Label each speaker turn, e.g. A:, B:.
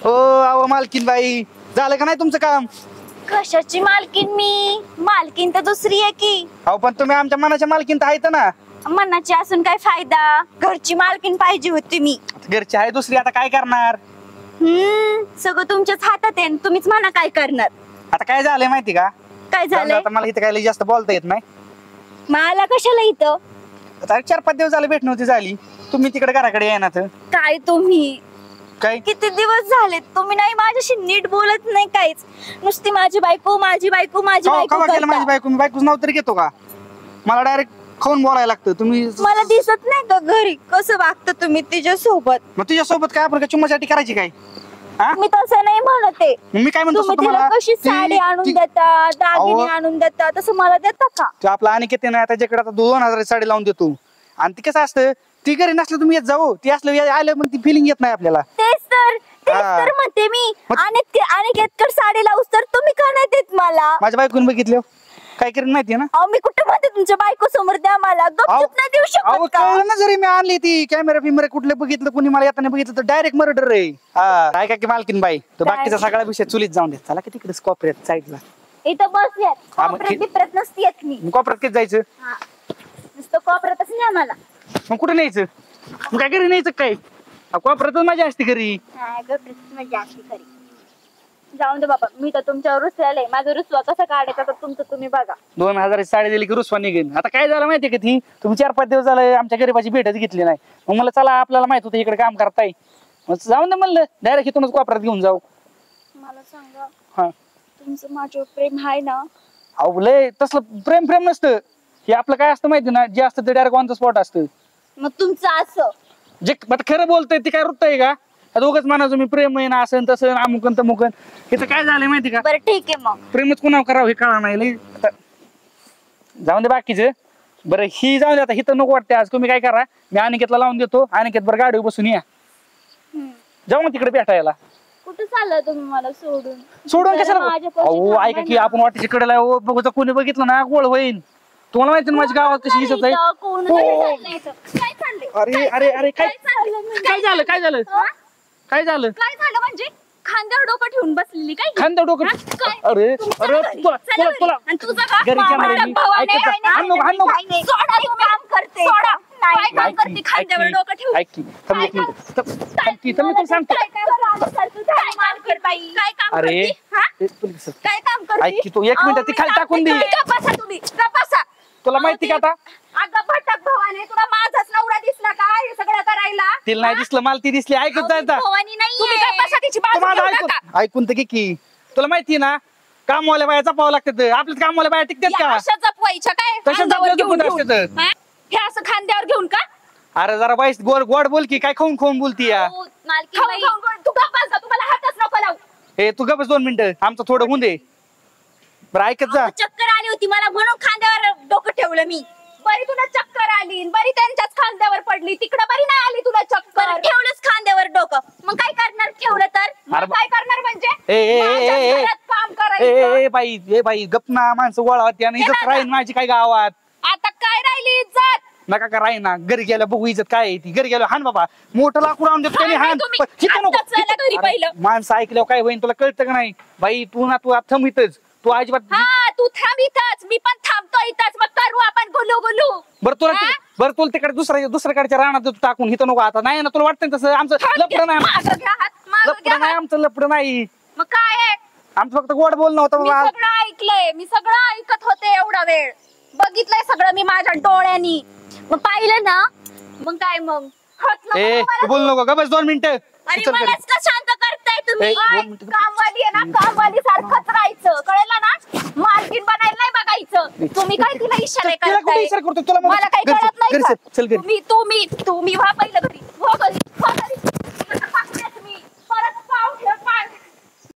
A: अहो मालकीन बाई, झालं का नाही तुमचं काम?
B: कशाची मालकीन? मी मालकीन तर दुसरी आहे की.
A: अहो पण तुम्ही आमच्या मनाच्या मालकीन तर आहेत ना.
B: मनाची असून काय फायदा? घरची मालकीन पाहिजे होती मी.
A: घरची आहे दुसरी, आता काय करणार?
B: सगळं तुमच्याच हातात आहे, तुम्हीच म्हणा काय करणार.
A: आता काय झालंय माहिती का?
B: काय झालंय?
A: आता मला इथं काय जास्त बोलता येत नाही.
B: मला कशाला इथं?
A: आता 4-5 दिवस झाले भेट नव्हती झाली, तुम्ही तिकडे घराकडे येणार.
B: काय तुम्ही
A: काय
B: किती दिवस झाले तुम्ही नाही माझ्याशी नीट बोलत नाही काहीच. नुसती माझी बायको माझी बायको माझी बायको
A: केलं? माझी बायको, मी बायकोच नाव तरी घेतो का? मला डायरेक्ट खाऊन बोलायला लागतं. तुम्ही
B: मला दिसत नाही का घरी कसं वागतं तुम्ही तिच्या सोबत?
A: मग तुझ्या सोबत काय आपण चुम्मासाठी करायची काय?
B: मी तसं नाही म्हणते.
A: मी काय म्हणतो
B: तुम्ही तिला
A: तुम्हाला,
B: कशी साडी आणून देता, दागिने आणून देता, तसं मला देता का?
A: तो आपला अनिकेत नाही, त्याच्याकडे आता 2000 साडी लावून देतो. आणि ती कसं असतं, ती घरी नसलं तुम्ही येत जाऊ, ती असलं आलं मग ती फिलिंग येत नाही आपल्याला.
B: तेच तर म्हणते मी. अनिकेतकर साडी लावूस तर तुम्ही का नाही देत मला?
A: माझ्या बायकोने बघितलं काय करेन माहितीये ना.
B: अहो मी कुठे म्हणते तुमच्या बायको समोर द्या मला, गपचूप नाही देऊ शकत का?
A: कळलं ना, जरी मी आणली ती कॅमेरा फिमेरा कुठले बघितलं, कुणी मला येताना बघितलं तर डायरेक्ट मर्डर आहे. काय काय की मालकीन बाई, तर बाकीचा सगळा विषय चुलीत जाऊन दे. चला की तिकडे कॉपऱ्यात साईडला
B: इथं बसल्यात. कॉपऱ्यात बिपऱ्यात नसती येत मी.
A: कॉपऱ्यात किती जायचं?
B: नुसतं कॉपऱ्यातच नाही मला.
A: मग कुठे न्यायचं? मग काय घरी न्यायचं काय? कॉपऱ्यातच मजा असते घरी.
B: मजा असते घरी. जाऊन दे बाबा, मी तर तुमच्यावर रुसलेलं आहे. माझा रुसवा कसा काढायचा तर तुमचं तुम्ही बघा.
A: 2000 साडी दिली की रुसवा निघेल. आता काय झालं माहितीये का, ती तुम्ही 4-5 दिवस झालं आमच्या गरीबाची भेटच घेतली नाही. मग मला चला, आपल्याला माहित होतं इकडे काम करताय, मग जाऊन दे म्हणलं, डायरेक्ट इथूनच कॉपऱ्यात घेऊन जाऊ.
B: मला सांगा,
A: हा
B: तुमचं माझ्यावर प्रेम आहे ना?
A: अहो लय तसलं प्रेम नसतं. हे आपलं काय असतं माहिती ना, जे असतं ते डायरेक्ट ऑन द स्पॉट असतं.
B: मग तुमचं असं
A: जे खरं बोलतंय ते काय वृत्त आहे का? दोघच म्हणायचं मी प्रेम आहे ना, असं तसं अमुकन तमुकन. इथं काय झालंय माहिती का?
B: बरं ठीक आहे, मग
A: प्रेमच कुणावर करावं हे कळा नाही लय. जाऊन दे बाकीचं. बरं ही जाऊन दे, आता हिथं नको वाटते आज. तुम्ही काय करा, मी अनिकेतला लावून देतो, अनिकेत बरं गाडीवर बसून या, जाऊ ना तिकडे भेटायला.
B: कुठं चाललं तुम्ही मला सोडून?
A: कशाला? अहो ऐका की, आपण वाटेच्या कडेला बघू, कोणी बघितलं ना गोळ होईल. तुम्हाला माहिती ना माझ्या गावात कशी दिसत आहे. अरे अरे अरे काय काय झालं? काय झालं? काय झालं?
B: काय झालं म्हणजे? खांद्यावर डोकं ठेवून बसलेली काय?
A: खांद्यावर डोकं? अरे अरे तुला घरी कॅमेरा मी
B: काम करते. काय काम करते खांद्यावर डोकं ठेवून?
A: ऐक की, थांब एक मिनिट, मी तुला सांगतो.
B: काय काम
A: अरे
B: करते? काय काम करते?
A: ऐक की, तू 1 मिनिट ती खाली टाकून दे.
B: तुम्ही गप्पा.
A: तुला माहिती का आता?
B: अगं भटक भवानी, तुला माझाच नवरा दिसला का हे सगळं करायला?
A: तिला नाही दिसलं, मला ती दिसली. ऐकत जायचा
B: भवानी नाहीये.
A: ऐकून तर की, तुला माहिती ना, कामवाल्या बाया जपावं लागतात. आपल्या कामवाल्या बाया टिकतात का?
B: अशा जपवायच्या काय?
A: कशा
B: खांद्यावर
A: जपल्या
B: घेऊन
A: असतात?
B: हा? हे असं खांद्यावर घेऊन का?
A: अरे जरा बाई गोड बोल की, काय खाऊन बोलती या?
B: तू गप्प बस, तुम्हाला हातच नको लावू.
A: हे तू गप्प 2 मिनिटं, आमचं थोडं होऊन दे. बरं ऐकत जा.
B: चक्कर आली होती मला म्हणून खांद्यावर डोकं ठेवलं मी. बरी तुला चक्कर आली, बरी त्यांच्याच खांद्यावर पडली. तिकडं बरी नाही आली तुला चक्कर. ठेवलंच खांद्यावर डोकं, मग काय करणार? ठेवलं तर मग काय करणार म्हणजे? काम करायचं.
A: बाई गप ना, माणसं गोळा होती आणि इज्जत राहीन माझी काय गावात.
B: आता काय राहिली इज्जत?
A: नका का राही ना, घरी गेल्या बघू इज्जत काय आहे ती. घरी गेलो हान बाबा, मोठं लाकूड आणून देतो त्याने हान. माणसं ऐकल्यावर काय होईन तुला कळतं का नाही? बाई तू ना, तू थांब इथंच, तू अजिबात.
B: तू थांब इथंच, मी पण थांबतो इथंच. मग करू आपण गुलू.
A: बरं तुला तिकडे दुसऱ्याकडच्या रानात टाकून इथं नको. आता नाही ना, तुला वाटतं तसं? आमचं लपडं नाही, आमचं लपडं नाही.
B: मग काय आहे?
A: आमचं फक्त गोड बोलणं होतं बाबा.
B: सगळं ऐकलंय, मी सगळं ऐकत होते एवढा वेळ. बघितलंय सगळं मी माझ्या डोळ्यांनी. मग पाहिलं ना, मग काय मग
A: तू बोल नको का? बस 2 मिनिटं.
B: मलाच का शांत करताय तुम्ही? कामवाली आहे ना, कामवाली सारखंच राहायचं, कळलं ना? मालकीन बनायला नाही बघायचं. तुम्ही काय तिला इशारे करताय?
A: करतो तुला?
B: मला काही कळत नाही. तुम्ही व्हा पहिलं घरी.